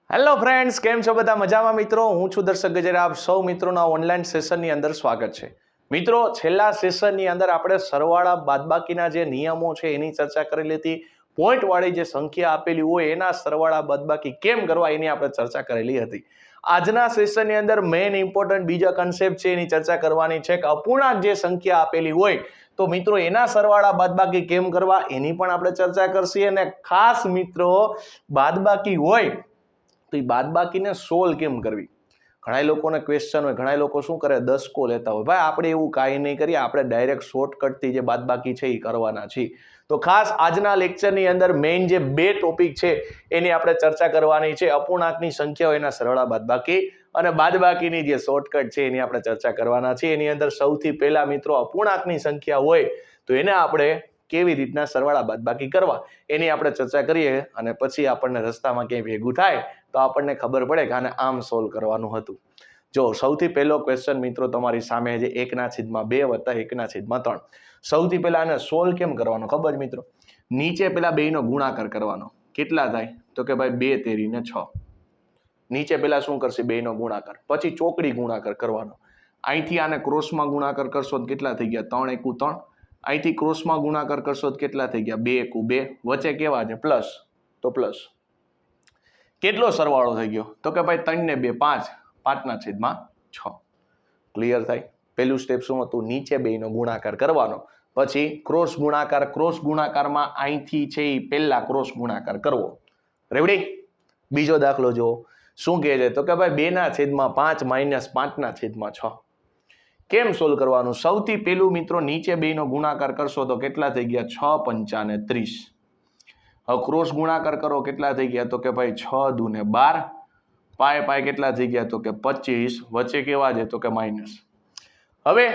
Hello friends, કેમ છો બધા? મજામાં મિત્રો? હું છું દર્શક ગજેરા. આપ સૌ મિત્રોના ઓનલાઈન સેશનની અંદર સ્વાગત છે. મિત્રો, છેલ્લા સેશનની અંદર આપણે સરવાળા બાદબાકીના જે નિયમો છે એની ચર્ચા કરેલી હતી. પોઈન્ટ વાળી જે સંખ્યા આપેલી હોય એના સરવાળા બાદબાકી કેમ કરવા એની આપણે ચર્ચા કરેલી હતી. આજના સેશનની અંદર મેઇન ઇમ્પોર્ટન્ટ બીજા કન્સેપ્ટ છે એની ચર્ચા કરવાની છે કે અપૂર્ણાંક જે સંખ્યા આપેલી હોય તો મિત્રો એના સરવાળા બાદબાકી કેમ કરવા એની પણ આપણે ચર્ચા કરશી. અને ખાસ મિત્રો, બાદબાકી હોય તો એ બાદબાકીને સોલ્વ કેમ કરવી? ઘણા લોકોને ક્વેશ્ચન હોય, ઘણા લોકો શું કરે, દસકો લેતા હોય. ભાઈ, આપણે એવું કાંઈ નહીં કરીએ, આપણે ડાયરેક્ટ શોર્ટકટથી જે બાદબાકી છે એ કરવાના છીએ. તો ખાસ આજના લેક્ચરની અંદર મેઇન જે બે ટોપિક છે એની આપણે ચર્ચા કરવાની છે. અપૂર્ણાંકની સંખ્યાઓ, એના સરવાળા બાદબાકી, અને બાદબાકીની જે શોર્ટકટ છે એની આપણે ચર્ચા કરવાના છે. એની અંદર સૌથી પહેલા મિત્રો, અપૂર્ણાંકની સંખ્યા હોય તો એને આપણે કેવી રીતના સરવાળા બાદબાકી કરવા એની આપણે ચર્ચા કરીએ. અને પછી આપણને રસ્તામાં ક્યાંય ભેગું થાય તો આપણને ખબર પડે કે આને આમ સોલ્વ કરવાનું હતું. જો સૌથી પહેલો ક્વેશ્ચન મિત્રો તમારી સામે છે, 1/2 + 1/3. સૌથી પહેલા આને સોલ્વ કેમ કરવાનો ખબર છે મિત્રો? નીચે પેલા બેયનો ગુણાકાર કરવાનો. કેટલા થાય? તો કે ભાઈ 2 તેરીને 6. નીચે પેલા શું કરશે? બેયનો ગુણાકાર. પછી ચોકડી ગુણાકાર કરવાનો. અહીંથી આને ક્રોસમાં ગુણાકાર કરશો તો કેટલા થઈ ગયા? 3 × 1 = 3. અહીંથી ક્રોસમાં ગુણાકાર કરશો તો કેટલા થઈ ગયા? 2 × 2. વચ્ચે કેવા છે? પ્લસ. તો પ્લસ. કેટલો સરવાળો થઈ ગયો? તો કે ભાઈ 3 ને 2 5, 5/6. ક્લિયર થાય? પહેલું સ્ટેપ શું હતું? નીચે બેયનો ગુણાકાર કરવાનો. પછી ક્રોસ ગુણાકાર. ક્રોસ ગુણાકારમાં અહીંથી છે એ પહેલા ક્રોસ ગુણાકાર કરવો. રેવડી? બીજો દાખલો જો શું કહે છે? તો કે ભાઈ 2/5 - 5/6. કેમ સોલ્વ કરવાનું? સૌથી પહેલું મિત્રો, નીચે બેયનો ગુણાકાર કરશો તો કેટલા થઈ ગયા? 6 × 5 = 30. હવે ક્રોસ ગુણાકાર કરો, કેટલા થઈ ગયા? તો કે ભાઈ 6 × 2 = 12. પાય કેટલા થઈ ગયા? તો કે 25. વચ્ચે કેવા છે? તો કે માઇનસ. હવે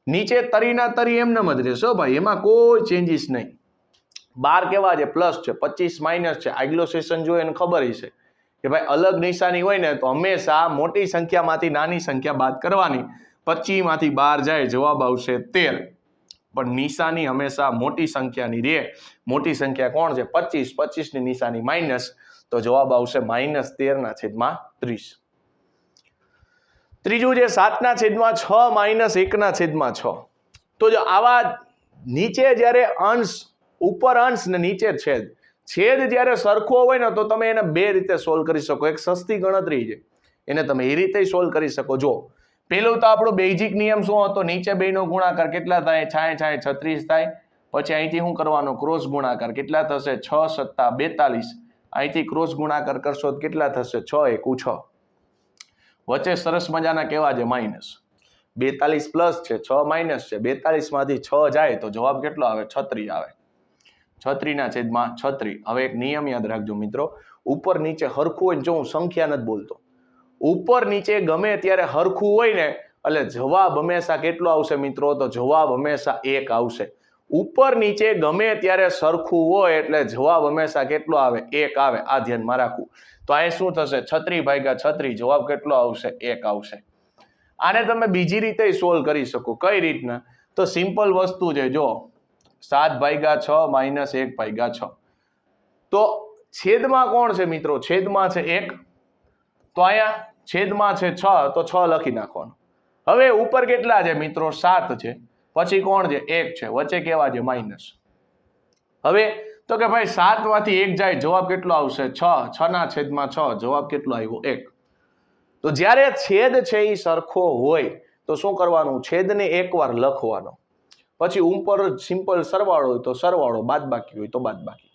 નીચે તરીના તરી એમનેમ જ રહેશો ભાઈ, એમાં કોઈ ચેન્જીસ નહીં. 12 કેવા છે? પ્લસ છે. 25 માઇનસ છે. આગલો સેશન જોઈએ એને ખબર છે કે ભાઈ અલગ નિશાની હોય ને તો હંમેશા મોટી સંખ્યામાંથી નાની સંખ્યા બાદ કરવાની. 25 માંથી 12 જાય, જવાબ આવશે 13. પણ નિશાની હંમેશા મોટી સંખ્યાની રહે. મોટી સંખ્યા કોણ છે? 25. 25 ની નિશાની માઇનસ, તો જવાબ આવશે -13/30. ત્રીજું છે 7/6 - 1/6. તો જો આવા નીચે જ્યારે અંશ, ઉપર અંશ ને નીચે છેદ જ્યારે સરખો હોય ને તો તમે એને બે રીતે સોલ્વ કરી શકો. એક સસ્તી ગણતરી છે, એને તમે એ રીતે સોલ્વ કરી શકો. જો પેલું તો આપણો બેઝિક નિયમ શું હતો? નીચે બેયનો ગુણાકાર કેટલા થાય? 6 × 36 થાય. પછી અહીંથી શું કરવાનો? ક્રોસ ગુણાકાર. કેટલા થશે? 6 × 7 = 42. અહીંથી ક્રોસ ગુણાકાર કરશો તો કેટલા થશે? 6 × 1 = 6. વચ્ચે સરસ મજાના કેવા છે? માઇનસ. 42 પ્લસ છે, 6 માઇનસ છે. 42 માંથી 6 જાય તો જવાબ કેટલો આવે? 36 આવે. 36/36. હવે એક નિયમ યાદ રાખજો મિત્રો, ઉપર નીચે હરખું હોય. જો હું સંખ્યા નથી બોલતો, ઉપર નીચે ગમે ત્યારે હરખું હોય ને એટલે જવાબ હંમેશા કેટલો આવશે મિત્રો? તો જવાબ હંમેશા 1 આવશે. ઉપર નીચે ગમે ત્યારે સરખું હોય એટલે જવાબ હંમેશા કેટલો આવે? 1 આવે. આ ધ્યાનમાં રાખવું. તો અહીં શું થશે? 36/36. જવાબ કેટલો આવશે? 1 આવશે. આને તમે બીજી રીતે સોલ્વ કરી શકો. કઈ રીતના? તો સિમ્પલ વસ્તુ છે. જો 7/6 - 1/6. તો છેદમાં કોણ છે મિત્રો? છેદમાં છે 1. તો અહીંયા છેદમાં છે 6, તો 6 લખી નાખવાનું. હવે ઉપર કેટલા છે મિત્રો? 7 છે. પછી કોણ છે? 1 છે. વચ્ચે કેવા છે? માઇનસ. હવે તો કે ભાઈ 7 માંથી 1 જાય, જવાબ કેટલો આવશે? 6. 6/6. જવાબ કેટલો આવ્યો? 1. તો જ્યારે છેદ છે એ સરખો હોય તો શું કરવાનું? છેદને એકવાર લખવાનો. પછી ઉપર સિમ્પલ સરવાળો હોય તો સરવાળો, બાદબાકી હોય તો બાદબાકી.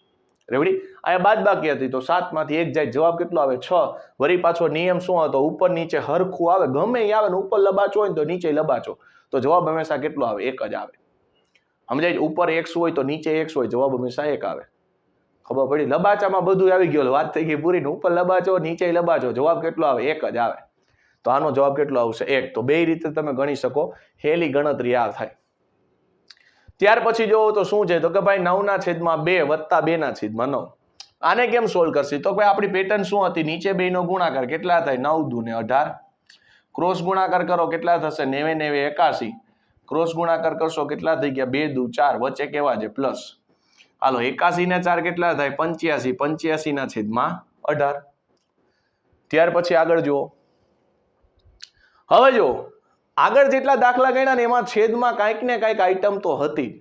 રેવડી? અહીંયા બાદબાકી હતી તો 7 માંથી 1 જાય, જવાબ કેટલો આવે? 6. વળી પાછો નિયમ શું હતો? ઉપર નીચે હરખું આવે, ગમે એ આવે ને ઉપર લબાચો હોય ને તો નીચે લબાચો, તો જવાબ હંમેશા કેટલો આવે? 1 જ આવે. સમજાય? ઉપર x હોય તો નીચે x હોય, જવાબ હંમેશા 1 આવે. ખબર પડી? લબાચામાં બધું આવી ગયું, વાત થઈ ગઈ પૂરી. ઉપર લબાચો, નીચે લબાચો, જવાબ કેટલો આવે? 1 જ આવે. તો આનો જવાબ કેટલો આવશે? 1. તો બે રીતે તમે ગણી શકો. હેલી ગણતરી આ થાય. ત્યાર પછી જોવો તો શું છે? તો કે ભાઈ 9/2 + 2/9. આને કેમ સોલ્વ કરશે? તો ભાઈ આપણી પેટર્ન શું હતી? નીચે બેયનો ગુણાકાર કેટલા થાય? 9 × 2 = 18. ક્રોસ ગુણાકાર કરો, કેટલા થશે? 9 × 9 = 81. ક્રોસ ગુણાકાર કરશો કેટલા થઈ ગયા? 2 × 2 = 4. વચ્ચે કેવા છે? પ્લસ. હાલો, 81 ને 4 કેટલા થાય? 85. 85/18. ત્યાર પછી આગળ જુઓ, હવે જુઓ આગળ જેટલા દાખલા ગણ્યા ને એમાં છેદમાં કાંઈક ને કાંઈક આઈટમ તો હતી,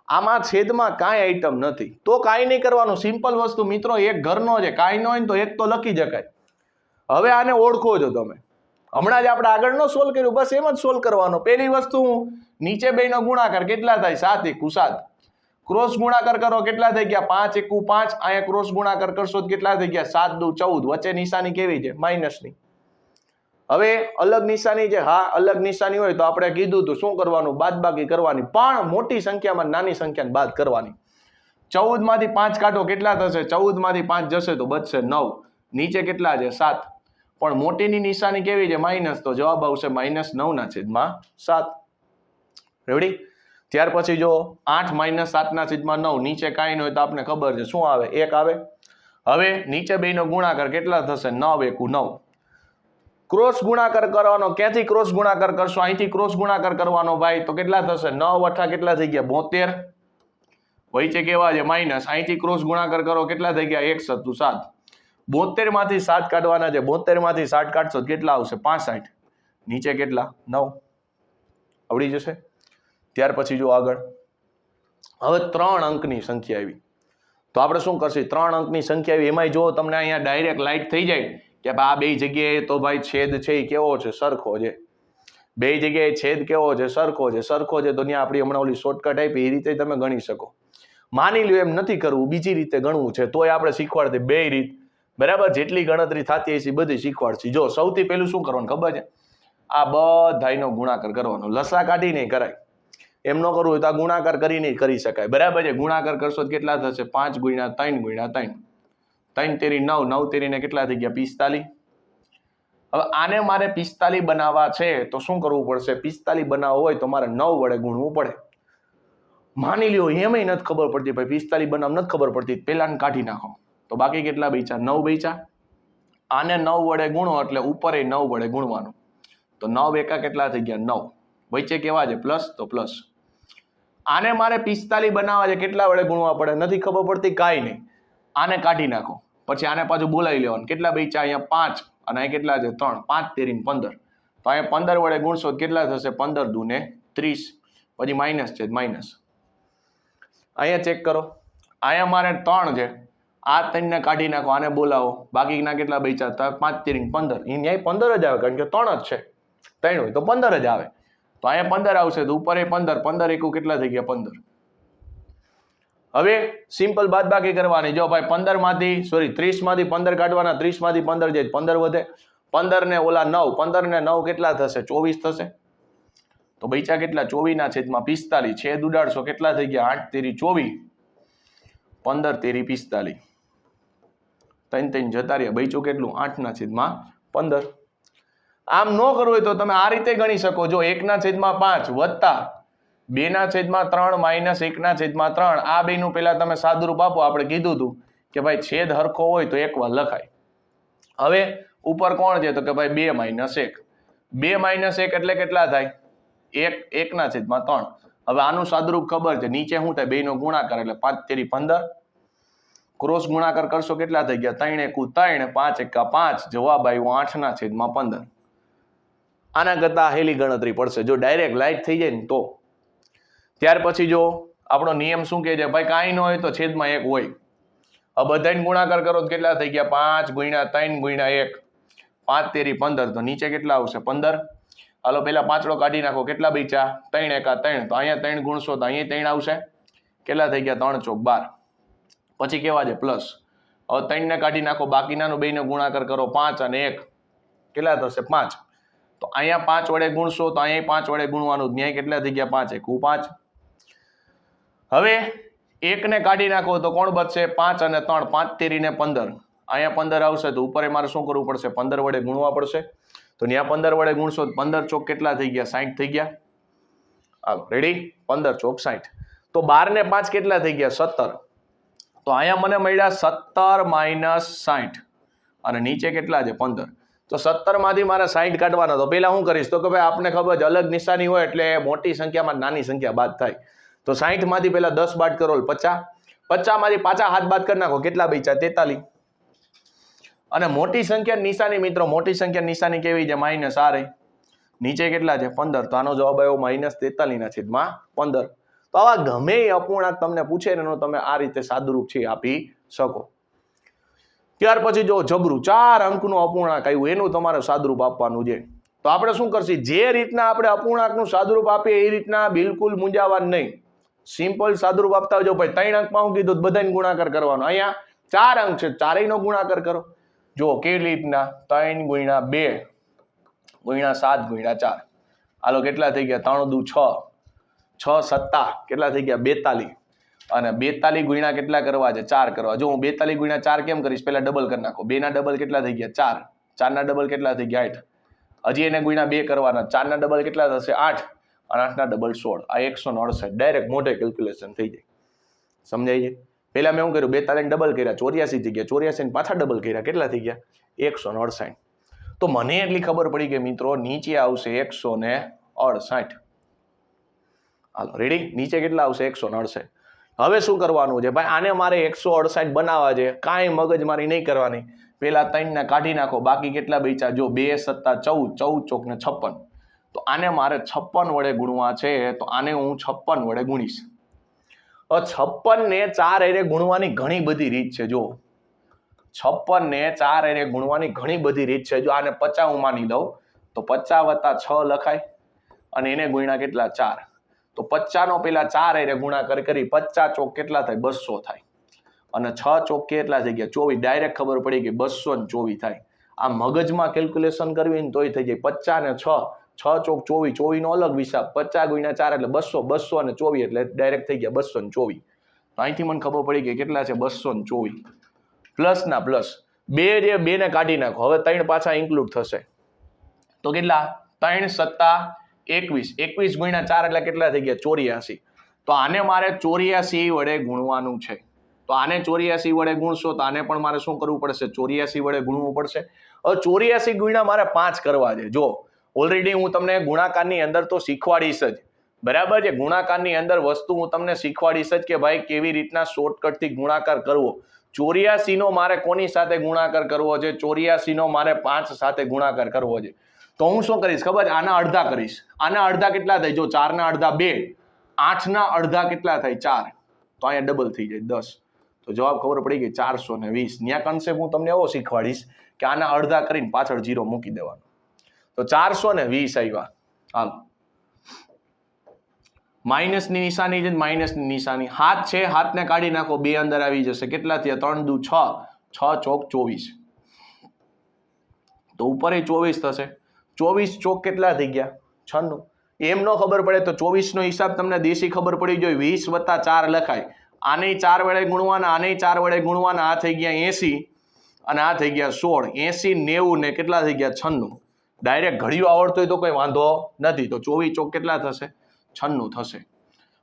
આમાં છેદમાં કાંઈ આઈટમ નથી. તો કાંઈ નહીં કરવાનું, સિમ્પલ વસ્તુ મિત્રો, એક ઘરનો છે, કાંઈ ન હોય ને તો એક તો લખી શકાય. હવે આને ઓળખો છો તમે, હમણાં જ આપણે આગળ નો સોલ્વ કર્યું, બસ એમ જ સોલ્વ કરવાનો. પહેલી વસ્તુ, નીચે બેનો ગુણાકાર કેટલા થાય? 7 એકુ 7. ક્રોસ ગુણાકાર કરો કેટલા થઈ ગયા? 5 એકુ 5. અહીંયા ક્રોસ ગુણાકાર કરશો તો કેટલા થઈ ગયા? 7 દુ 14. વચ્ચે નિશાની કેવી છે? માઇનસની. હવે અલગ નિશાની છે, હા અલગ નિશાની હોય તો આપણે કીધું હતું શું કરવાનું? બાદબાકી કરવાની, પણ મોટી સંખ્યામાં નાની સંખ્યાને બાદ કરવાની. 14 માંથી 5 કાઢો કેટલા થશે? 14 માંથી 5 જશે તો બચશે 9. નીચે કેટલા છે? 7. પણ મોટીની નિશાની કેવી છે? માઇનસ, તો જવાબ આવશે -9/7. રેડી? ત્યાર પછી જો 8 -7/9, નીચે કાંઈ ન હોય તો આપણે ખબર છે શું આવે? 1 આવે. હવે નીચે બેનો ગુણાકાર કેટલા થશે? 9 એકુ 9. ક્રોસ ગુણાકાર કરવાનો, ક્યાંથી ક્રોસ ગુણાકાર કરશો? અહીંથી ક્રોસ ગુણાકાર કરવાનો ભાઈ, તો કેટલા થશે? 9 8 કેટલા થઈ ગયા? 72. વચ્ચે કેવા છે? માઇનસ. અહીંથી ક્રોસ ગુણાકાર કરો કેટલા થઈ ગયા? 1 7 7. 72 માંથી 7 કાઢવાના છે, 72 માંથી 7 કાઢશો કેટલા આવશે? 65. નીચે કેટલા? 9. આવડી જશે. ત્યાર પછી જો આગળ, હવે 3 અંકની સંખ્યા આવી તો આપણે શું કરશું? 3 અંકની સંખ્યા આવી, એમાંય જો તમને અહીંયા ડાયરેક્ટ લાઈટ થઈ જાય કે આ બે જગ્યાએ તો ભાઈ છેદ છે એ કેવો છે? સરખો છે. બે જગ્યાએ છેદ કેવો છે? સરખો છે. સરખો છે તો ત્યાં આપણી હમણાં ઓલી શોર્ટકટ આપી એ રીતે તમે ગણી શકો. માની લ્યો એમ નથી કરવું, બીજી રીતે ગણવું છે, તોય આપણે શીખવાડતી બે રીત, બરાબર? જેટલી ગણતરી થતી હશે બધી શીખવાડશે. જો સૌથી પહેલું શું કરવાનું ખબર છે? આ બધાયનો ગુણાકાર કરવાનો. લસા કાઢી નહીં કરાય, એમ ન કરવું હોય તો આ ગુણાકાર કરીને કરી શકાય, બરાબર છે? ગુણાકાર કરશો તો કેટલા થશે? 5 × 3 × 3. 3 તેરી 9, 9 તેરીને કેટલા થઈ ગયા? 45. હવે આને મારે 45 બનાવવા છે તો શું કરવું પડશે? 45 બનાવવો હોય તો મારે 9 વડે ગુણવું પડે. માની લ્યો એમય નથી ખબર પડતી ભાઈ, 45 બનાવ નથી ખબર પડતી, પેલા કાઢી નાખો તો બાકી કેટલા બચ્યા? 9 બચ્યા. આને 9 વડે ગુણો એટલે ઉપર 9 વડે ગુણવાનું, તો 9 એકા કેટલા થઈ ગયા? 9. વચ્ચે કેવા છે? પ્લસ, તો પ્લસ. આને મારે 45 બનાવવા છે, કેટલા વડે ગુણવા પડે? નથી ખબર પડતી, કાંઈ નહીં. આને કાઢી નાખો, પછી આને પાછું બોલાવી લેવાનું. કેટલા બચ્યા? અહીંયા 5 અને અહીં કેટલા છે? 3. 5 તેરી 15. તો અહીંયા 15 વડે ગુણશો કેટલા થશે? 15 દુ ને 30. પછી માઇનસ છે, માઇનસ. અહીંયા ચેક કરો, અહીંયા મારે 3 છે, આ 3 ને કાઢી નાખો, આને બોલાવો, બાકીના કેટલા બચ્યા? 5 તેરી 15. અહીંયા 15 જ આવે, કારણ કે 3 જ છે. 3 હોય તો 15 જ આવે. તો અહીંયા 15 આવશે, તો ઉપર 15. 15 એકુ કેટલા થઈ ગયા? 15. હવે સિમ્પલ બાદબાકી કરવાની. જો ભાઈ 30 માંથી 15 કાઢવાના, 30 માંથી 15 જાય 15 વધે. 15 ને ઓલા 9, 15 ને 9 કેટલા થશે? 24 થશે. તો બચ્યા કેટલા? 24/45. છેદ ઉડાડશો કેટલા થઈ ગયા? 8 તેરી 24, 15 તેરી 45. 3 3 જતા રહ્યા, બચ્યું કેટલું? 8/15. આમ ન કરવું હોય તો તમે આ રીતે ગણી શકો. જો 1/5 વત્તા 2/3 માઇનસ 1/3. આ બેનું પેલા તમે સાદુરૂપ આપો. આપણે કીધું હતું કે ભાઈ છેદ હરખો હોય તો એક વાર લખાય. હવે ઉપર કોણ છે? તો કે ભાઈ 2 - 1. 2 - 1 એટલે કેટલા થાય? 1/3. હવે આનું સાદુરૂપ ખબર છે, નીચે શું થાય? 2 નો ગુણાકાર એટલે 5 તેરી 15. ક્રોસ ગુણાકાર કરશો કેટલા થઈ ગયા? 3 એકુ 3, 5 એકા 5. જવાબ આવ્યો 8/15. આના કરતા હેલી ગણતરી પડશે જો ડાયરેક્ટ લાઈટ થઈ જાય ને તો. ત્યાર પછી જો આપણો નિયમ શું કહે છે? ભાઈ કાંઈ ન હોય તો છેદમાં 1 હોય. હવે બધાને ગુણાકાર કરો તો કેટલા થઈ ગયા? 5 × 3 × 1. 5 તેરી 15. તો નીચે કેટલા આવશે? 15. હાલો પેલા પાંચડો કાઢી નાખો, કેટલા બચ્યા? 3 એકા 3. તો અહીંયા 3 ગુણશો તો અહીંયા 3 આવશે. કેટલા થઈ ગયા? 3 ચોક 12. પછી કેવા છે? પ્લસ. હવે 3 ને કાઢી નાખો, બાકીનાનું 2 નો ગુણાકાર કરો, 5 અને 1 કેટલા થશે? 5. તો અહીંયા 5 વડે ગુણશો તો અહીંયા 5 વડે ગુણવાનું, ન્યાય કેટલા થઈ ગયા? 5 એકુ 5. હવે 1 ને કાઢી નાખો તો કોણ બચશે? 5 અને 3, 5 તેરી ને 15. અહીંયા 15 આવશે તો ઉપર મારે શું કરવું પડશે? 15 વડે ગુણવા પડશે. તો ત્યાં 15 વડે ગુણશો 15 ચોક કેટલા થઈ ગયા? 60 થઈ ગયા. હાલો રેડી? 15 ચોક 60. તો 12 ને 5 કેટલા થઈ ગયા? 17. તો અહીંયા મને મળ્યા 17 - 60 અને નીચે કેટલા છે? 15. તો 17 માંથી મારે 60 કાઢવાના. તો પેલા શું કરીશ? તો કે ભાઈ આપણે ખબર છે અલગ નિશાની હોય એટલે મોટી સંખ્યામાં નાની સંખ્યા બાદ થાય. તો 60 માંથી પેલા 10 બાદ કરો, 50. 50 માંથી પાછા હાથ બાદ કરી નાખો, કેટલા બચ્યા? 43. અને મોટી સંખ્યા નિશાની મિત્રો, મોટી સંખ્યા નિશાની કેવી છે? માઇનસ આ રહી, નીચે કેટલા છે? 15. તો આનો જવાબ આવ્યો -43/15. તો આવા ગમે એ અપૂર્ણાંક તમને પૂછે ને એનો તમે આ રીતે સાદુરૂપ છે આપી શકો. ત્યાર પછી જો જબરું 4 અંકનું અપૂર્ણાંક આવ્યું, એનું તમારે સાદુરૂપ આપવાનું છે. તો આપણે શું કરશું? જે રીતના આપણે અપૂર્ણાંકનું સાદુરૂપ આપીએ એ રીતના બિલકુલ મૂંઝાવાનું નહીં. સિમ્પલ સાદુરૂપ આપતા જો ભાઈ 3 અંકમાં હું કીધું બધાને ગુણાકાર કરવાનો. અહીંયા 4 અંક છે, ચારેયનો ગુણાકાર કરો. જો કેવી રીતના? 3 × 2 × 7 × 4. હાલો કેટલા થઈ ગયા? 3 દુ 6, 6 7 કેટલા થઈ ગયા? 42. અને 42 ગુણ્યા કેટલા કરવા છે? 4 કરવા. જો હું 42 ગુણ્યા 4 કેમ કરીશ? પહેલા ડબલ કરી નાખો. 2 ના ડબલ કેટલા થઈ ગયા? 4. 4 ના ડબલ કેટલા થઈ ગયા? 8. હજી એને ગુણ્યા 2 કરવાના. 4 ના ડબલ કેટલા થશે? 8. અને 8 ના ડબલ 16. આ 168. ડાયરેક્ટ મોઢે કેલ્ક્યુલેશન થઈ જાય. સમજાય છે? પહેલા મેં શું કર્યું? 42 ને ડબલ કર્યા, 84 થઈ ગયા. 84 ને પાછા ડબલ કર્યા, કેટલા થઈ ગયા? 168. તો મને એટલી ખબર પડી કે મિત્રો નીચે આવશે 168. હાલો રેડી? નીચે કેટલા આવશે? 168. હવે શું કરવાનું છે ભાઈ? આને મારે 168 બનાવવા છે, કાંઈ મગજમારી નહીં કરવાની. પેલા 3 ને કાઢી નાખો, બાકી કેટલા બચ્યા? જો 2 × 7 = 14, 14 ચોક ને 56. તો આને મારે 56 વડે ગુણવા છે, તો આને હું 56 વડે ગુણીશ. 56 ને 4 હારે ગુણવાની ઘણી બધી રીત છે. જો 56 ને 4 હારે ગુણવાની ઘણી બધી રીત છે. જો આને 50 હું માની લઉં તો 50 + 6 લખાય અને એને ગુણ્યા કેટલા? 4. તો 50 નો પેલા 4 હારે ગુણાકાર કરી 50 ચોક કેટલા થાય? 200 થાય. અને 6 ચોક કેટલા થઈ ગયા? 24. ડાયરેક્ટ ખબર પડી કે 224 થાય. આ મગજમાં કેલ્ક્યુલેશન કરવી ને તોય થઈ જાય. 50 ને 6, 6 ચોક 24, 24 નો અલગ હિસાબ. 50 × 4 એટલે 200, 200 અને 24 એટલે ડાયરેક્ટ થઈ ગયા 224. તો અહીંથી મને ખબર પડી કે કેટલા છે? 224. પ્લસ ના પ્લસ 2 જે 2 ને કાઢી નાખો. હવે 3 પાછા ઇન્ક્લુડ થશે. તો કેટલા? 3 × 7 = 21. 21 × 4 એટલે કેટલા થઈ ગયા? 84. તો આને મારે 84 વડે ગુણવાનું છે. તો આને 84 વડે ગુણશો તો આને પણ મારે શું કરવું પડશે? 84 વડે ગુણવું પડશે. હવે 84 ગુણ્યા મારે 5 કરવા છે. જો ઓલરેડી હું તમને ગુણાકારની અંદર તો શીખવાડીશ જ, બરાબર છે? ગુણાકારની અંદર વસ્તુ હું તમને શીખવાડીશ જ કે ભાઈ કેવી રીતના શોર્ટકટથી ગુણાકાર કરવો. 84 નો મારે કોની સાથે ગુણાકાર કરવો છે? 84 નો મારે 5 સાથે ગુણાકાર કરવો છે. તો હું શું કરીશ ખબર છે? આના અડધા કરીશ. આના અડધા કેટલા થાય? જો 4 ના અડધા 2, 8 ના અડધા કેટલા થાય? 4. તો અહીંયા ડબલ થઈ જાય 10. તો જવાબ ખબર પડી ગઈ 420. ન્યા કન્સેપ્ટ હું તમને એવો શીખવાડીશ કે આના અડધા કરીને પાછળ 0 મૂકી દેવાનો. તો 420 આવ્યા. હાલો માઇનસની નિશાની છે, માઇનસની નિશાની. હાથ છે, હાથને કાઢી નાખો, 2 અંદર આવી જશે. કેટલા થયા? 3 દુ 6, 6 ચોક 24. તો ઉપર 24 થશે. 24 ચોક કેટલા થઈ ગયા? 96. એમ નો ખબર પડે તો 24 નો હિસાબ તમને દેશી ખબર પડી જોઈએ. 20 + 4 લખાય. આને 4 વડે ગુણવાના, આને 4 વડે ગુણવાના. આ થઈ ગયા 80 અને આ થઈ ગયા 16. 80, 90 ને કેટલા થઈ ગયા? 96. ડાયરેક્ટ ઘડિયું આવડતું હોય તો કોઈ વાંધો નથી. તો 24 ચોક કેટલા થશે? 96 થશે.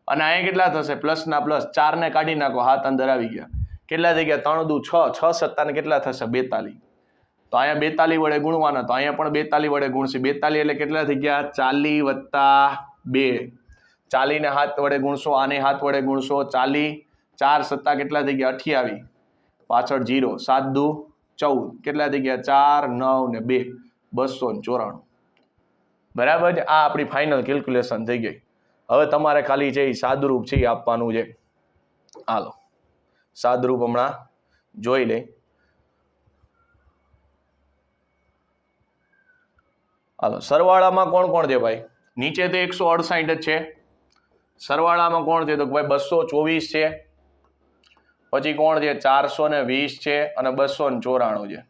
અને અહીંયા કેટલા થશે? પ્લસ ના પ્લસ 4 ને કાઢી નાખો, હાથ અંદર આવી ગયા. કેટલા થઈ ગયા? 3 દુ 6, 6 7 ને કેટલા થશે? 42. તો અહીંયા 42 વડે ગુણવાના, તો અહીંયા પણ 42 વડે ગુણશે. 42 એટલે કેટલા થઈ ગયા? 40 + 2. 40 ને હાથ વડે ગુણશો, આને હાથ વડે ગુણશો. 40, 4 7 કેટલા થઈ ગયા? 28. પાછળ 0, 7 દુ 14. કેટલા થઈ ગયા? 4 9 ને 2, 294. બરાબર છે? આ આપણી ફાઇનલ કેલ્ક્યુલેશન થઈ ગઈ. હવે તમારે ખાલી છે એ સાદુરૂપ છે એ આપવાનું છે. હાલો સાદુરૂપ હમણાં જોઈ લે. હાલો સરવાળામાં કોણ કોણ છે ભાઈ? નીચે તો 168 જ છે. સરવાળામાં કોણ છે? તો ભાઈ 224 છે. પછી કોણ છે? 420 છે અને 294 છે.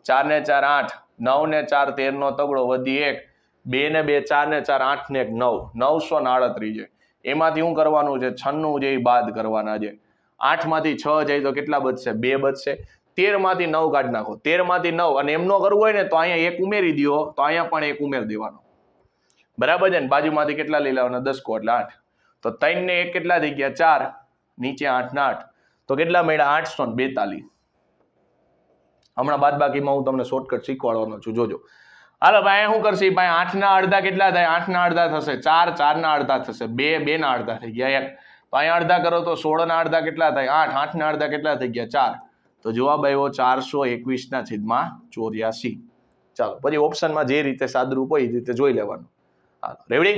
4 ને 4 8, 9 ને 4 13 નો તગડો વધી 1, 2 ને 2 4 ને 4 8 ને 1 9, 938 છે. એમાંથી શું કરવાનું છે? 96 જે બાદ કરવાના છે. 8 માંથી 6 જાય તો કેટલા બચશે? 2 બચશે. 13 માંથી 9 કાઢી નાખો. 13 માંથી 9 અને એમ ન કરવું હોય ને તો અહીંયા 1 ઉમેરી દો, તો અહીંયા પણ 1 ઉમેરી દેવાનો. બરાબર છે ને? બાજુમાંથી કેટલા લઈ લેવાના? 10 કો એટલે 8. તો 3 ને 1 કેટલા થઈ ગયા? 4. નીચે 8 ના 8. તો કેટલા મળ્યા? 842. હમણાં બાદબાકીમાં હું તમને શોર્ટકટ શીખવાડવાનો છું, જોજો. હાલો ભાઈ શું કરશે ભાઈ? 8 ના અડધા કેટલા થાય? 8 ના અડધા થશે 4, 4 ના અડધા થશે 2, 2 ના અડધા થઈ ગયા 1. તો અહીંયા અડધા કરો તો 16 ના અડધા કેટલા થાય? 8, 8 ના અડધા કેટલા થઈ ગયા? 4. તો જવાબ આવ્યો 421/84. ચાલો પછી ઓપ્શનમાં જે રીતે સાદરૂપ હોય એ રીતે જોઈ લેવાનું. હાલો રેડી.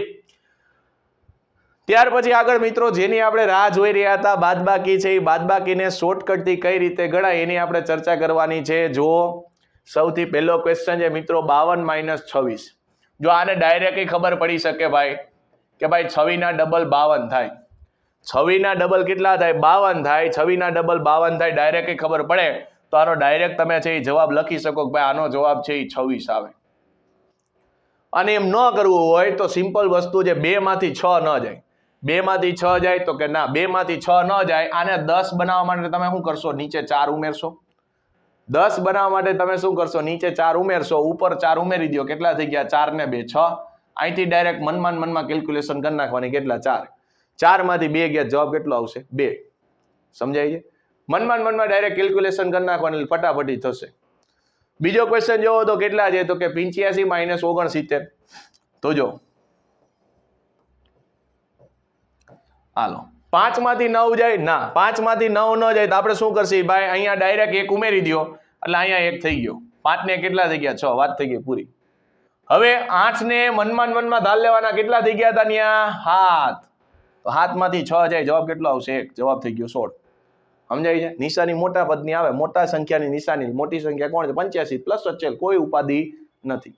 ત્યાર પછી આગળ મિત્રો જેની આપણે રાહ જોઈ રહ્યા હતા બાદબાકી છે એ બાદબાકીને શોર્ટકટથી કઈ રીતે ગણાય એની આપણે ચર્ચા કરવાની છે. જો સૌથી પહેલો ક્વેશ્ચન છે મિત્રો 52 - 26. જો આને ડાયરેક્ટલી ખબર પડી શકે ભાઈ કે ભાઈ 26 ના ડબલ 52 થાય. 26 ના ડબલ કેટલા થાય? 52 થાય. 26 ના ડબલ 52 થાય. ડાયરેક્ટલી ખબર પડે તો આનો ડાયરેક્ટ તમે છે એ જવાબ લખી શકો કે ભાઈ આનો જવાબ છે એ 26 આવે. અને એમ ન કરવું હોય તો સિમ્પલ વસ્તુ છે 2 માંથી 6 ન જાય. 2 માંથી 6 જાય તો કે ના 2 માંથી 6 ન જાય. આને 10 બનાવવા માટે તમે શું કરશો? નીચે 4 ઉમેરશો. 10 બનાવવા માટે તમે શું કરશો? નીચે 4 ઉમેરશો, ઉપર 4 ઉમેરી દો. કેટલા થઈ ગયા? 4 ને 2 6. અહીંથી ડાયરેક્ટ મનમાં કેલ્ક્યુલેશન કરી નાખવાની. કેટલા? 4. 4 માંથી 2 ગયા, જવાબ કેટલો આવશે? 2. સમજાય છે? મનમાં ડાયરેક્ટ કેલ્ક્યુલેશન કરી નાખવાની, ફટાફટી થશે. બીજો ક્વેશ્ચન જોવો તો કેટલા છે? તો કે 85 - 69. તો જો હાલો 5 માંથી 9 જાય ના, 5 માંથી 9 ન જાય તો આપણે શું કરશે ભાઈ? અહીંયા ડાયરેક્ટ 1 ઉમેરી દો એટલે અહીંયા 1 થઈ ગયો. 5 ને કેટલા થઈ ગયા? 6. વાત થઈ ગઈ પૂરી. હવે 8 ને મનમાં ધાર લેવાના. કેટલા થઈ ગયા હતા ત્યાં? 7. તો 7 માંથી 6 જાય, જવાબ કેટલો આવશે? 1. જવાબ થઈ ગયો 16. સમજાય છે? નિશાની મોટા પદની આવે, મોટા સંખ્યાની નિશાની. મોટી સંખ્યા કોણ છે? 85 પ્લસ અચલ, કોઈ ઉપાધિ નથી.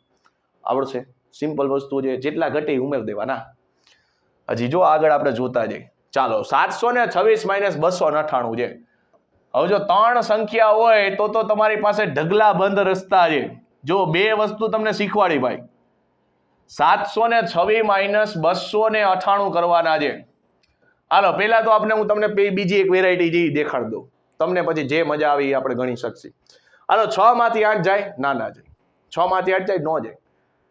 આવડશે? સિમ્પલ વસ્તુ છે, જેટલા ઘટે ઉમેર દેવાના. હજી જો આગળ આપણે જોતા જઈએ. ચાલો 726 - 298 છે. હવે જો 3 સંખ્યા હોય તો તમારી પાસે ઢગલા બંધ રસ્તા છે. જો 2 વસ્તુ તમને શીખવાડી ભાઈ. 726 - 298 કરવાના છે. હાલો પેલા તો આપણે હું તમને બીજી એક વેરાયટી જેવી દેખાડ દઉં તમને, પછી જે મજા આવે એ આપણે ગણી શકશી. હાલો 6 માંથી 8 જાય? ના જાય. 6 માંથી 8 જાય? ન જાય.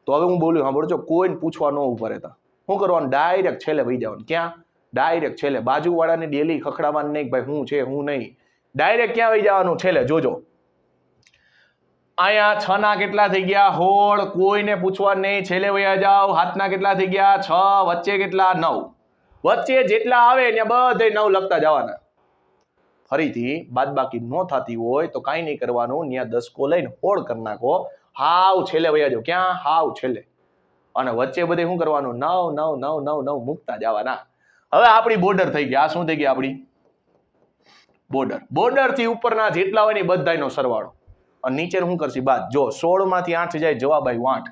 તો હવે હું બોલ્યું સાંભળજો, કોઈને પૂછવા ન ઉભા રહેતા. શું કરવાનું? ડાયરેક્ટ છેલ્લે વહી જવાનું. ક્યાં? ડાયરેક્ટ છેલ્લે. બાજુવાળાને ડેલી ખખડાવવાનું નહીં ભાઈ હું છે હું નહીં. ડાયરેક્ટ ક્યાં વહી જવાનું? છેલ્લે. જોજો અહીંયા 6 ના કેટલા થઈ ગયા? 16. કોઈને પૂછવા નહીં, છેલ્લે વયા જાઓ. 7 ના કેટલા થઈ ગયા? 6. વચ્ચે કેટલા? 9. વચ્ચે જેટલા આવે ત્યાં બધે 9 લખતા જવાના. ફરીથી બાદબાકી ન થતી હોય તો કાંઈ નહીં કરવાનું, ત્યાં દસકો લઈને હોળ કરી નાખો. હાવ છેલ્લે વયા જાઓ. ક્યાં? હાવ છેલ્લે. અને વચ્ચે બધે શું કરવાનું? 9 9 9 9 9 મૂકતા જવાના. હવે આપણી બોર્ડર થઈ ગઈ. આ શું થઈ ગઈ? આપણી બોર્ડર. બોર્ડર થી ઉપરના જેટલા હોય ને બધાનો સરવાળો. અને નીચે શું કરશે? બાદ. જો 16 માંથી 8 જાય, જવાબ આવ્યો 8.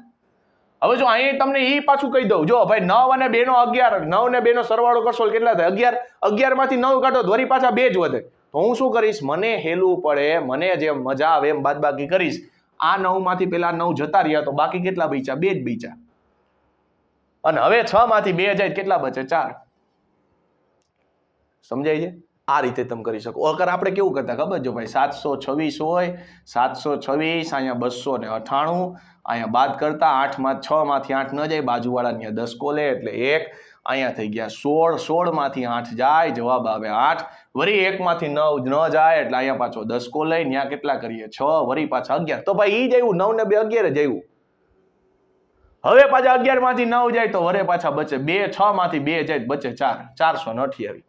હવે જો અહીંયા તમને એ પાછું કહી દઉં, જો ભાઈ 9 અને 2 નો 11, 9 ને 2 નો સરવાળો કરશો કેટલા થાય? 11. 11 માંથી 9 કાઢો તો વળી પાછા 2 જ વધે. તો હું શું કરીશ? મને હેલું પડે, મને જે મજા આવે એમ બાદબાકી કરીશ. આ 9 માંથી પેલા 9 જતા રહ્યા તો બાકી કેટલા બચ્યા? 2 જ બચ્યા. અને હવે 6 માંથી 2 જાય કેટલા બચે? 4. સમજાય છે? આ રીતે તમે કરી શકો. અગર આપણે કેવું કરતા ખબર? જો ભાઈ 726 હોય, 726 અહીંયા 298, અહીંયા બાદ કરતા 8 માં 6 માંથી 8 ન જાય, બાજુવાળા ત્યાં 10 કોલે એટલે 1. અહીંયા થઈ ગયા 16. 16 માંથી 8 જાય, જવાબ આવે 8. વળી 1 માંથી 9 ન જાય એટલે અહીંયા પાછો 10 કોલે, ત્યાં કેટલા કરીએ? 6. વળી પાછા 11. તો ભાઈ ઈ જ આવ્યું 9 ને 2 11 જ આવ્યું. હવે પાછા 11 માંથી 9 જાય તો વરે પાછા બચે 2. 6 માંથી 2 જાય બચે 4. 428.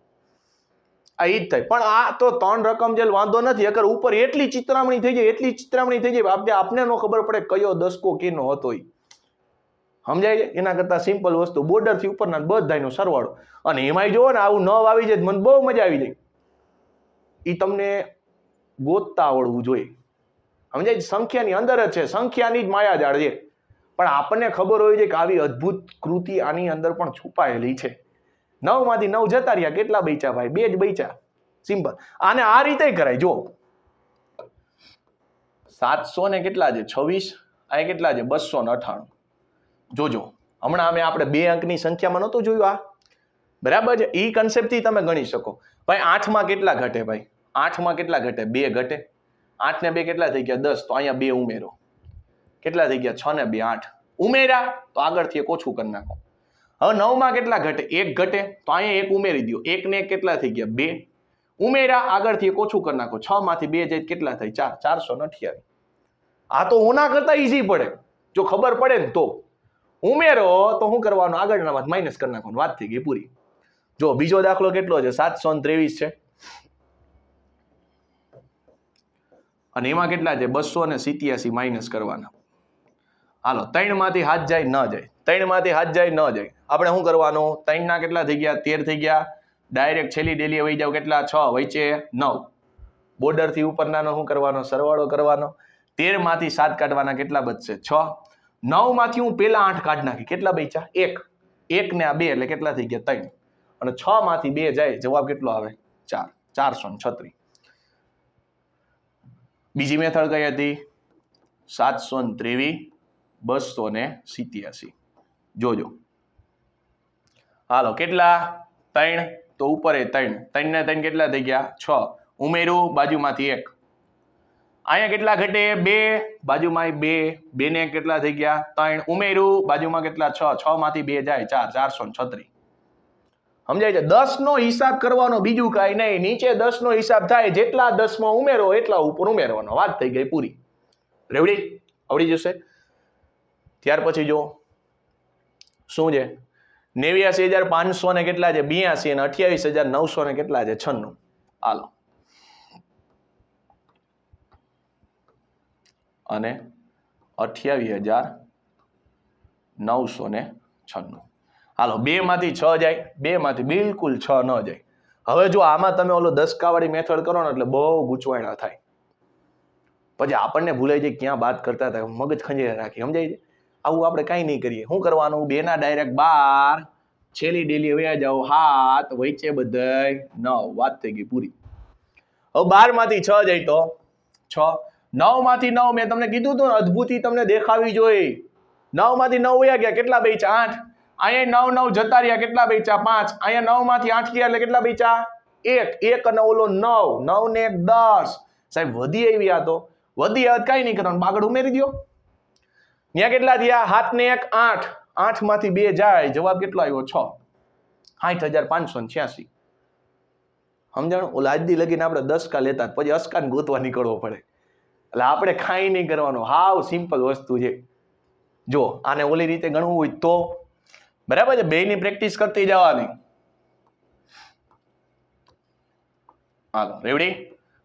આ ઈ જ થાય. પણ આ તો 3 રકમ જેલ વાંધો નથી. અગર ઉપર એટલી ચિત્રામણી થઈ જાય, એટલી ચિત્રામણી થઈ જાય, આપને નો ખબર પડે કયો દસકો કેનો હતો. સમજાય છે? એના કરતા સિમ્પલ વસ્તુ બોર્ડર થી ઉપરના બધાનો સરવાળો. અને એમાંય જોવો ને આવું 9 આવી જાય મને બહુ મજા આવી જાય. ઈ તમને ગોતતા આવડવું જોઈએ. સમજાય? સંખ્યાની અંદર જ છે, સંખ્યાની જ માયાજાળ છે. પણ આપણને ખબર હોય છે કે આવી અદ્ભુત કૃતિ આની અંદર પણ છુપાયેલી છે. 9 માંથી 9 જતા રહ્યા, કેટલા બચ્યા ભાઈ? 2 જ બચ્યા. સિમ્પલ. આને આ રીતે કરાય. જો 700 ને કેટલા છે? 26. આ કેટલા છે? 298. જોજો હમણાં આપણે 2 અંકની સંખ્યામાં નહોતું જોયું આ? બરાબર છે? ઈ કન્સેપ્ટ થી તમે ગણી શકો. ભાઈ 8 માં કેટલા ઘટે? ભાઈ 8 માં કેટલા ઘટે? 2 ઘટે. 8 ને 2 કેટલા થઈ ગયા? 10. તો અહીંયા 2 ઉમેરો. કેટલા થઈ ગયા? 6 ને 2 8. ઉમેરા તો આગળથી એક ઓછું કરી નાખો. હવે 9 માં કેટલા ઘટે? 1 ઘટે. તો અહીંયા 1 ઉમેરી દો. 1 ને કેટલા થઈ ગયા? 2. ઉમેરા આગળથી એક ઓછું કરી નાખો. 6 માંથી 2 જાય કેટલા થાય? 4. 428. આ તો ઓના કરતા ઈઝી પડે જો ખબર પડે ને તો. ઉમેરો તો શું કરવાનું? આગળના વાત માઇનસ કરી નાખવાનું. વાત થઈ ગઈ પૂરી. જો બીજો દાખલો કેટલો છે? 723 છે. અને એમાં કેટલા છે 287 માઇનસ કરવાના. હાલો 3 માંથી હાથ જાય ન જાય, 3 માંથી હાથ જાય ન જાય, આપણે શું કરવાનું? 3 ના કેટલા થઈ ગયા? 13 થઈ ગયા. ડાયરેક્ટ છેલ્લી ડેલી વહી જાવ, કેટલા? 6 વચ્ચે 9. બોર્ડર થી ઉપરનાનો શું કરવાનો? સરવાળો કરવાનો. 13 માંથી 7 કાઢવાના, કેટલા બચશે? 6. 9 માંથી હું પેલા 8 કાઢ નાખી, કેટલા બચ્યા? 1. 1 ને આ 2 એટલે કેટલા થઈ ગયા? 3. અને 6 માંથી 2 જાય, જવાબ કેટલો આવે? 4. 436. બીજી મેથડ કઈ હતી? 723 287. જોજો. હાલો કેટલા? 3 તો ઉપર 3. 3 ને 3 કેટલા થઈ ગયા? 6. ઉમેરું, બાજુમાંથી 1. અહીંયા કેટલા ઘટે? 2. બાજુમાં 2. 2 ને કેટલા થઈ ગયા? 3. ઉમેરું, બાજુમાં કેટલા? 6. 6 માંથી 2 જાય, 4. 436. સમજાય છે? 10 નો હિસાબ કરવાનો, બીજું કાંઈ નહીં. નીચે 10 નો હિસાબ થાય, જેટલા 10 માં ઉમેરો એટલા ઉપર ઉમેરવાનો. વાત થઈ ગઈ પૂરી. રેવડી? આવડી જશે. ત્યાર પછી જો શું છે? 89,500 ને કેટલા છે? 82. અને 28,900 ને કેટલા છે? 96. હાલો અને 28,996. હાલો 2 માંથી 6 જાય, 2 માંથી બિલકુલ 6 ન જાય. હવે જો આમાં તમે ઓલો 10 વાળી મેથડ કરો ને એટલે બહુ ગૂંચવાણા થાય, પછી આપણને ભૂલાઈ જાય ક્યાં વાત કરતા હતા, મગજ ખંજેરા રાખી. સમજાય છે? આવું આપણે કાંઈ નહીં કરીએ. શું કરવાનું? 2 ના ડાયરેક્ટ 12, છેલ્લી ડેલી વયા જાઓ 7, વચ્ચે બધાય 9. વાત થઈ ગઈ પૂરી. હવે 12 માંથી 6 જાય તો 6. 9 માંથી 9 મેં તમને કીધું હતું, અદ્ભુતી તમને દેખાવી જોઈએ. 9 માંથી 9 વયા ગયા, કેટલા બચ્યા? 8. અહીંયા 9 9 જતા રહ્યા, કેટલા બચ્યા? 5. અહીંયા 9 માંથી 8 ગયા એટલે કેટલા બચ્યા? 1. 1 અને ઓલો 9. 9 ને 1 10. સાહેબ વધી આવી આ તો. વધી આવે કઈ નહીં કરવાનું, આગળ ઉમેરી દો. ત્યાં કેટલા થયા? 7 ને 1 8. 8 માંથી 2 જાય, જવાબ કેટલો આવ્યો? 6. 60,586. સમજાણું? ઓલા આજથી લગીને આપણે 10 કા લેતા, પછી અસકાન ગોતવા નીકળવો પડે. એટલે આપણે કાંઈ નહીં કરવાનું, હાવ સિમ્પલ વસ્તુ છે. જો આને ઓલી રીતે ગણવું હોય તો બરાબર છે, બેયની પ્રેક્ટિસ કરતી જવાની. હાલો રેવડી?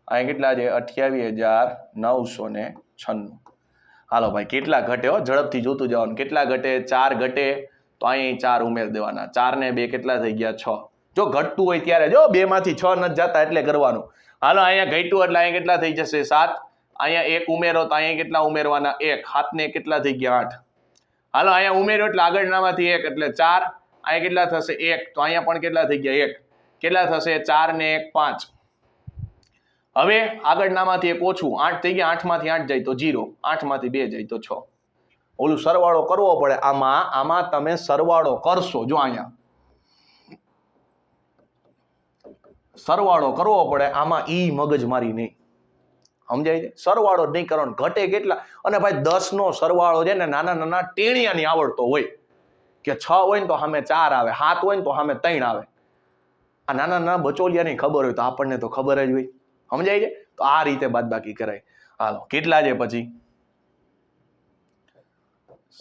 અહીંયા કેટલા છે? 28,996. હાલો ભાઈ કેટલા ઘટે? હો ઝડપથી જોતું જવાનું. કેટલા ઘટે? 4 ઘટે તો અહીં 4 ઉમેર દેવાના. 4 ને 2 કેટલા થઈ ગયા? 6. જો ઘટતું હોય ત્યારે જો 2 માંથી 6 નથી જતા એટલે કરવાનું. હાલો અહીંયા ઘટ્યું એટલે અહીંયા કેટલા થઈ જશે? 7. અહીંયા 1 ઉમેરો તો અહીંયા કેટલા ઉમેરવાના? 1. 7 ને કેટલા થઈ ગયા? 8. હાલો અહીંયા ઉમેરો એટલે આગળનામાંથી 1 એટલે 4. અહીંયા કેટલા થશે? 1. તો અહીંયા પણ કેટલા થઈ ગયા? 1. કેટલા થશે? 4 ને 1 5. હવે આગળનામાંથી 1 ઓછું, 8 થઈ ગયા. 8 માંથી 8 જાય તો 0. 8 માંથી 2 જાય તો 6. ઓલું સરવાળો કરવો પડે. આમાં તમે સરવાળો કરશો, જો અહીંયા સરવાળો કરવો પડે, આમાં ઈ મગજ મારી નહીં. સમજાય છે? સરવાળો જ નહીં કરવાનો. ઘટે કેટલા? અને ભાઈ 10 નો સરવાળો છે ને નાના નાના ટેણિયાની આવડતો હોય કે 6 હોય ને તો સામે 4 આવે, 7 હોય ને તો સામે 3 આવે. આ નાના નાના બચોલિયાની ખબર હોય તો આપણને તો ખબર જ હોય. સમજાય છે? તો આ રીતે બાદબાકી કરાય. હાલો કેટલા છે પછી?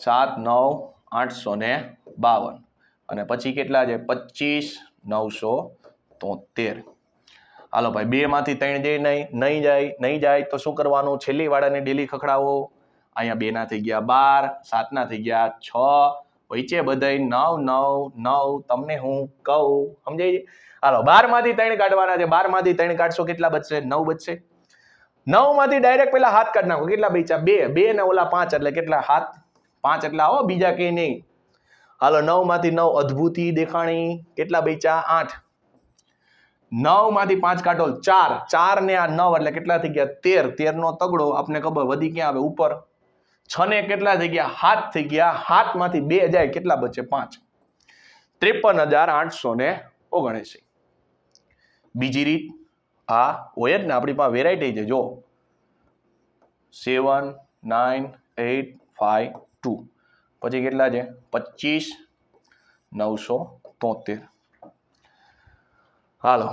7,9,852. અને પછી કેટલા છે? 25,973. હાલો ભાઈ 2 માંથી 3 જાય નહીં જાય તો શું કરવાનું? છેલ્લી વાળાને ડેલી ખખડાવો. અહીંયા 2 ના થઈ ગયા 12, 7 ના થઈ ગયા 6, વચ્ચે બધાય 9 9 9. તમને હું કહું, સમજાય છે? હાલો 12 માંથી 3 કાઢવાના છે. 12 માંથી 3 કાઢશો કેટલા બચશે? 9 બચશે. 9 માંથી ડાયરેક્ટ પેલા હાથ કાઢ નાખો. કેટલા બચ્યા? 2. 2 ને ઓલા 5 એટલે કેટલા? 7. 5 એટલે આવો, બીજા કઈ નહીં. હાલો 9 માંથી 9 અદ્ભુતી દેખાણી. કેટલા બચ્યા? 8. 9 માંથી 5 કાઢો 4. 4 ને આ 9 એટલે કેટલા થઈ ગયા? 13. 13 નો તગડો આપને ખબર વધી ક્યાં આવે? ઉપર. 6 ને કેટલા થઈ ગયા? 7 થઈ ગયા. 7 માંથી 2 જાય, કેટલા બચે? 5. 53,879. બીજી રીત આ હોય જ ને, આપણી પાસે વેરાયટી છે. જો 7 9 8 5 2. પછી કેટલા છે? 25,973. હાલો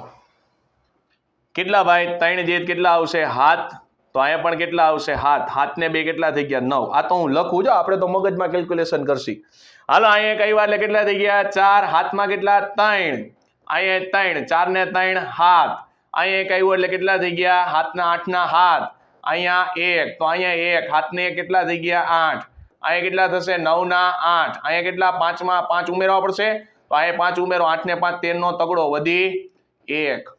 કેટલા ભાઈ? 3 જેત કેટલા આવશે? 7. તો અહીંયા પણ કેટલા આવશે? 7. 7 ને 2 કેટલા થઈ ગયા? 9. આ તો હું લખું જો, આપણે તો મગજમાં કેલ્ક્યુલેશન કરશી. હાલો અહીંયા કઈ વાર એટલે કેટલા થઈ ગયા? 4. હાથમાં કેટલા? 3. અહીંયા 3. 4 ને 3 7. અહીંયા કઈ એટલે કેટલા થઈ ગયા? હાથના 8 ના 7. અહીંયા 1 તો અહીંયા 1 હાથને કેટલા થઈ ગયા 8 અહીંયા કેટલા થશે 9 ના 8 અહીંયા કેટલા 5 માં 5 ઉમેરવા પડશે તો અહીંયા 5 ઉમેરો 8 ને 5 13 નો તગડો વધી 1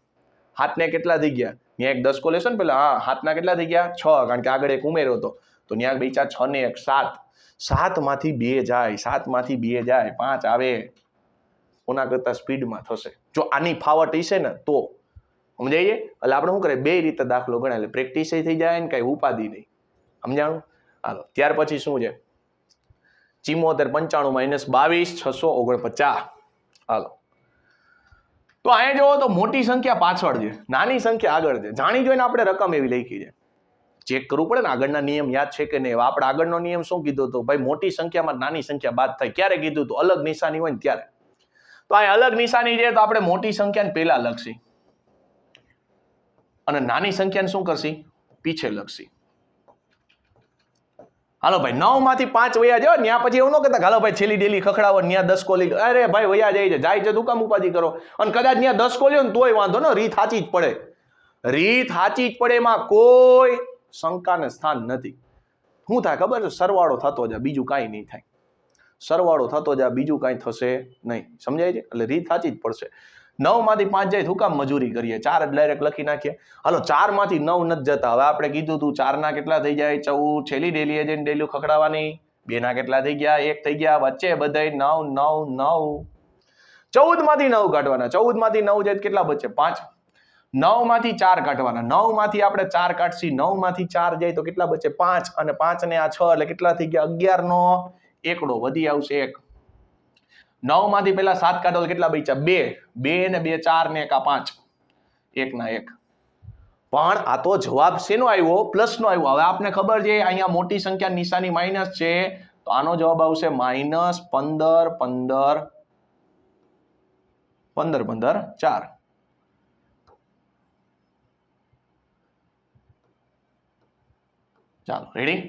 હાથને કેટલા થઈ ગયા ત્યાં એક 10 કો લેશો ને પેલા હા હાથના કેટલા થઈ ગયા 6 કારણ કે આગળ એક ઉમેર્યો હતો તો ત્યાં બેચા 6 ને 1 7 7 માંથી 2 જાય 7 માંથી 2 જાય 5 આવે કોના કરતા સ્પીડમાં થશે જો આની ફાવટ હશે ને તો સમજાય એટલે આપણે શું કરે બે રીતે દાખલો ગણાય એટલે પ્રેક્ટિસ થઈ જાય ને કઈ ઉપાધિ નહીં સમજાણું હાલો ત્યાર પછી શું છે 74 95 22 649 હાલો તો અહીંયા જોવો તો મોટી સંખ્યા પાછળ છે નાની સંખ્યા આગળ છે જાણી જોઈને આપણે રકમ એવી લખી છે ચેક કરવું પડે ને આગળના નિયમ યાદ છે કે નહીં આપણે આગળનો નિયમ શું કીધો હતો ભાઈ મોટી સંખ્યામાં નાની સંખ્યા બાદ થાય ક્યારે કીધું તો અલગ નિશાની હોય ને ત્યારે તો આ અલગ નિશાની છે તો આપણે મોટી સંખ્યાને પહેલા લખશી અને નાની સંખ્યાને શું કરશી પીછે લખશી હાલો ભાઈ 9 માંથી 5 વયા જાઓ ત્યાં પછી એવું ન કહેતા હાલો ભાઈ છેલ્લી ડેલી ખખડાવો ત્યાં 10 કોલી અરે ભાઈ વયા જાય છે તું કામ ઉપાધિ કરો અને કદાચ ત્યાં 10 કોલ્યો ને તોય વાંધો ને રીત સાચી જ પડે એમાં કોઈ શંકાને સ્થાન નથી શું થાય ખબર છે સરવાળો થતો જાય બીજું કાંઈ નહીં થાય સરવાળો થતો જાય બીજું કાંઈ થશે નહીં સમજાય છે એટલે રીત સાચી જ પડશે 9 માંથી 5 જાય શું કામ મજૂરી કરીએ 4 જ ડાયરેક્ટ લખી નાખીએ હાલો 4 માંથી 9 નથી જતા હવે આપણે કીધું તું 4 ના કેટલા થઈ જાય 14 છેલ્લી ડેલી જઈને ડેલી ખખડાવાની 2 ના કેટલા થઈ ગયા 1 થઈ ગયા વચ્ચે બધાય 9 9 9 14 માંથી 9 કાઢવાના 14 માંથી 9 જાય કેટલા બચે 5 9 માંથી 4 કાઢવાના 9 માંથી આપણે 4 કાઢશી 9 માંથી 4 જાય તો કેટલા બચે 5 અને 5 ને આ 6 એટલે કેટલા થઈ ગયા 11 નો એકડો વધી આવશે 1 9 માંથી પેલા 7 કાઢો કેટલા બચ્યા 2 2 ને 2 4 ને 1 આ 5 1 ના 1 પણ આ તો જવાબ શેનો આવ્યો પ્લસ નો આવ્યો હવે આપને ખબર છે અહીંયા મોટી સંખ્યા નિશાની માઈનસ છે તો આનો જવાબ આવશે -15 15 15 15 4 ચાલો રેડી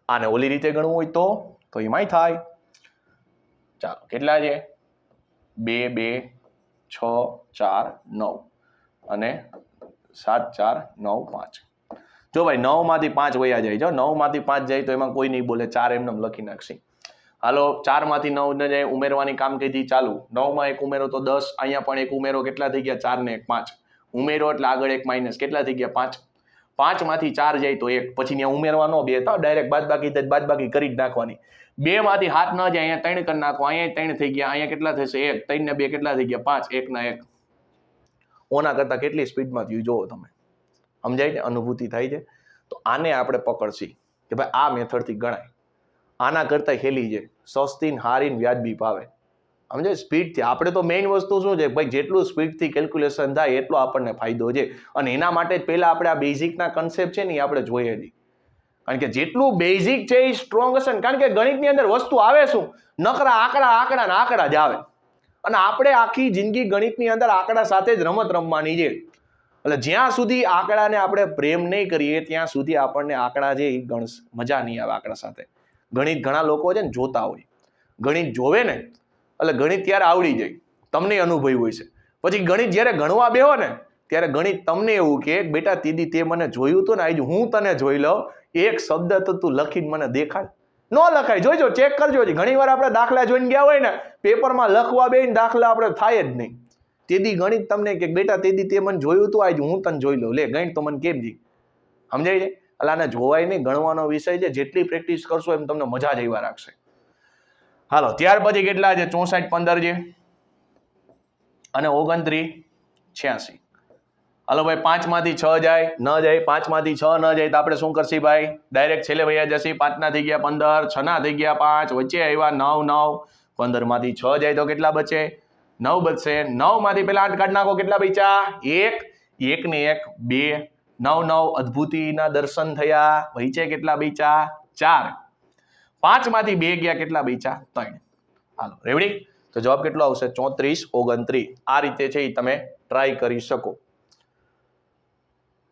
આને ઓલી રીતે ગણવું હોય તો એમાંય થાય ચાલો કેટલા છે 2 2 6 4 9 અને 7 4 9 5 જો ભાઈ 9 માંથી 5 વયા જાય જો 9 માંથી 5 જાય તો એમાં કોઈ નહીં બોલે 4 એમને લખી નાખશી હાલો 4 માંથી 9 ને જાય ઉમેરવાની કામગીરી ચાલુ 9 માં 1 ઉમેરો તો 10 અહીંયા પણ 1 ઉમેરો કેટલા થઈ ગયા 4 ને 1 5 ઉમેરો એટલે આગળ 1 માઇનસ કેટલા થઈ ગયા 5 5 માંથી 4 જાય તો 1 પછી ત્યાં ઉમેરવાનો બે તો ડાયરેક્ટ બાદબાકી કરી જ નાખવાની 2 માંથી 7 ન જાય અહીંયા 3 કરી નાખો અહીંયા 3 થઈ ગયા અહીંયા કેટલા થશે 1 3 ને 2 કેટલા થઈ ગયા 5 1 ના 1 ઓના કરતા કેટલી સ્પીડમાં થયું જોવો તમે સમજાય છે અનુભૂતિ થાય છે તો આને આપણે પકડશી કે ભાઈ આ મેથડથી ગણાય આના કરતા હેલી છે સસ્તી હારીને વ્યાજબી ભાવે સમજાય સ્પીડથી આપણે તો મેઇન વસ્તુ શું છે ભાઈ જેટલું સ્પીડથી કેલ્ક્યુલેશન થાય એટલો આપણને ફાયદો છે અને એના માટે જ પહેલા આપણે આ બેઝિકના કન્સેપ્ટ છે ને એ આપણે જોઈએ છીએ કારણ કે જેટલું બેઝિક છે એ સ્ટ્રોંગ હશે ને કારણ કે ગણિતની અંદર વસ્તુ આવે શું નકરા આંકડા જ આવે અને આપણે આખી જિંદગી ગણિતની અંદર આંકડા સાથે જ રમત રમવાની છે એટલે જ્યાં સુધી આંકડાને આપણે પ્રેમ નહીં કરીએ ત્યાં સુધી આપણને આંકડા છે એ મજા નહીં આવે આંકડા સાથે ગણિત ઘણા લોકો છે ને જોતા હોય ગણિત જોવે ને એટલે ગણિત ત્યારે આવડી જાય તમને અનુભવ હોય છે પછી ગણિત જ્યારે ગણવા બેહો ને ત્યારે ગણિત તમને એવું કે બેટા દીદી તે મને જોયું હતું ને આજે હું તને જોઈ લઉં એક શબ્દ તો તું લખીને મને દેખાડ ન લખાય જોઈજો ચેક કરજો ઘણી વાર આપણે દાખલા જોઈને ગયા હોય ને પેપરમાં લખવા બેન દાખલા આપણે થાય જ નહીં તેદી ગણિત તમને કે બેટા તેદી તે મને જોયું હતું આજે હું તને જોઈ લઉં લે ગણિત તો મને કેમ જી સમજાય છે એટલે આને જોવાય નહીં ગણવાનો વિષય છે જેટલી પ્રેક્ટિસ કરશો એમ તમને મજા જ એવા રાખશે હાલો ત્યાર પછી કેટલા છે 64 15 છે અને 29 86 હાલો ભાઈ 5 માંથી 6 જાય ન જાય 5 માંથી 6 ન જાય તો આપણે શું કરશી ભાઈ ડાયરેક્ટ છેલ્લે વયા જશે 5 ના થઈ ગયા 15 6 ના થઈ ગયા 5 વચ્ચે આવ્યા 9 9 15 માંથી 6 જાય તો કેટલા બચે 9 બચશે 9 માંથી પેલા 8 કાઢ નાખો કેટલા બચ્યા 1 ને 1 2 9 9 અદ્ભુતિના દર્શન થયા વચ્ચે કેટલા બચ્યા 4 5 માંથી 2 ગયા કેટલા બચ્યા 3 હાલો રેવડી તો જવાબ કેટલો આવશે 34 29 આ રીતે છે એ તમે ટ્રાય કરી શકો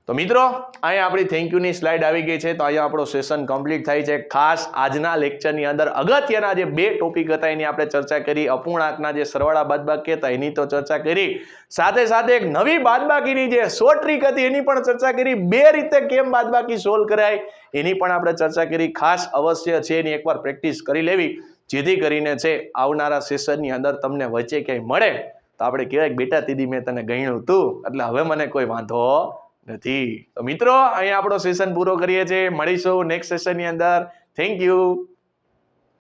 તો મિત્રો અહીંયા આપણી થેન્ક યુની સ્લાઇડ આવી ગઈ છે. તો અહીંયા આપણો સેશન કમ્પ્લીટ થાય છે. ખાસ આજના લેક્ચરની અંદર અગત્યના જે 2 ટોપિક હતા એની આપણે ચર્ચા કરી. અપૂર્ણાંકના જે સરવાળા બાદબાકી હતા એની તો ચર્ચા કરી, સાથે સાથે એક નવી બાદબાકીની જે શોર્ટ ટ્રીક હતી એની પણ ચર્ચા કરી. 2 રીતે કેમ બાદબાકી સોલ્વ કરાય એની પણ આપણે ચર્ચા કરી. ખાસ અવશ્ય છે એની એકવાર પ્રેક્ટિસ કરી લેવી, જેથી કરીને છે આવનારા સેશનની અંદર તમને વચ્ચે ક્યાંય મળે તો આપણે કહેવાય બેટા દીદી મેં તને ગણ્યું તું એટલે હવે મને કોઈ વાંધો નથી. તો મિત્રો અહીંયા આપણો સેશન પૂરો કરીએ છીએ. મળીશું નેક્સ્ટ સેશનની અંદર. Thank you.